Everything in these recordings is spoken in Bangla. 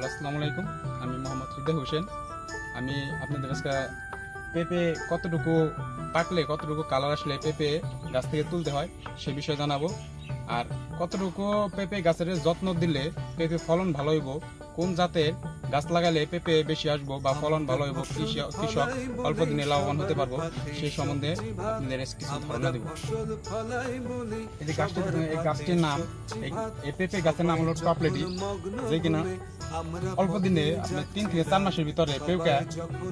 হ্যালো, আসসালামু আলাইকুম। আমি মোহাম্মদ হৃদয় হোসেন। আমি আপনাদের আজকে পেঁপে কতটুকু পাকলে, কতটুকু কালার আসলে পেঁপে গাছ থেকে তুলতে হয় সে বিষয়ে জানাবো। আর কতটুকু পেঁপে গাছের যত্ন দিলে পেঁপে ফলন ভালো হইব, কোন জাতের গাছ লাগালে পেঁপে বেশি আসবো বা ফলন ভালো হইব, কৃষক অল্প দিনে লাভবান হতে পারবো, সেই সম্বন্ধে আপনাদের কিছু ধারণা দেব। এই গাছটির নাম, এই পেঁপে গাছের নাম হলো টপলেটি, যে কিনা অল্প দিনে আপনার 3 থেকে 4 মাসের ভিতরে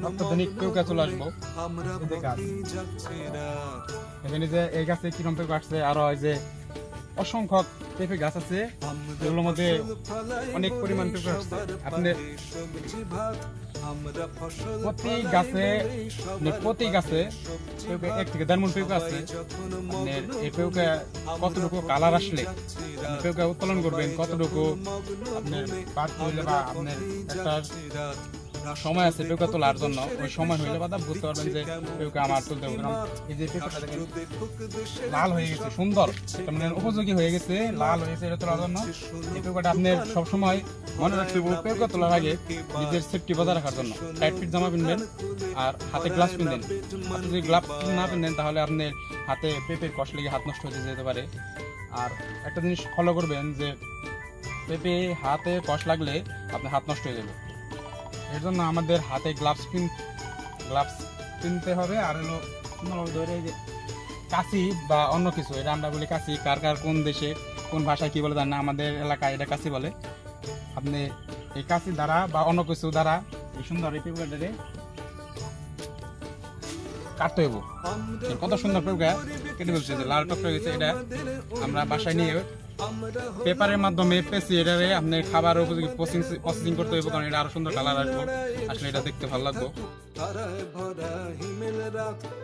অত্যাধুনিক পেঁপে চলে আসবো। এখানে যে এই গাছে কিরম পেঁপে আসছে, আরো হয় যে অসংখ্য পেঁপে গাছ আছে, যেগুলোর মধ্যে অনেক পরিমাণ পেঁপে আসছে। আপনি প্রতি গাছে পেঁপে 1 থেকে 1.5 মণ পেঁপে আছে। এই পেঁপে কতটুকু কালার আসলে পেঁপে উত্তোলন করবেন, কতটুকু আপনার পাক হইলে বা আপনার একটা সময় আছে পেঁপে তোলার জন্য, ওই সময় হইলে বাদা বুঝতে পারবেন যে পেঁপে আমার তুলতে হবে। এই যে পেঁপেটা দেখেন লাল হয়ে গেছে, সুন্দর, মানে উপযোগী হয়ে গেছে, লাল হয়ে গেছে এটা তোলার জন্য। এই পেঁপেটা আপনি সবসময় মনে রাখতে হবে, পেঁপে তোলার আগে নিজের সেফটি বজায় রাখার জন্য টাইট ফিট জামা পিনবেন আর হাতে গ্লাভস পিনবেন। আপনি যদি গ্লাভস না পিনেন তাহলে আপনার হাতে পেঁপের কষ লেগে হাত নষ্ট হয়ে যেতে পারে। আর একটা জিনিস ফলো করবেন যে পেঁপে হাতে কষ লাগলে আপনার হাত নষ্ট হয়ে যাবে। এর জন্য আমাদের হাতে গ্লাভস কিনতে হবে। আর হলো ধরে যে কাঁচি বা অন্য কিছু, এটা আমরা বলি কাঁচি, কার কোন দেশে কোন ভাষায় কি বলে জানি না, আমাদের এলাকায় এটা কাঁচি বলে। আপনি এই কাঁচি দ্বারা বা অন্য কিছু দ্বারা এই সুন্দর এই পেঁপেটারে কাটতে হইব। কত সুন্দর পেঁপে কেটে ফেলছে, যে লাল টক হয়ে গেছে। এটা আমরা বাসায় নিয়ে পেপারের মাধ্যমে পেঁচি এটারে আপনার খাবার উপযোগী প্রসেসিং করতে হইব, কারণ এটা আরো সুন্দর কালার আসবে, আসলে এটা দেখতে ভালো লাগবে।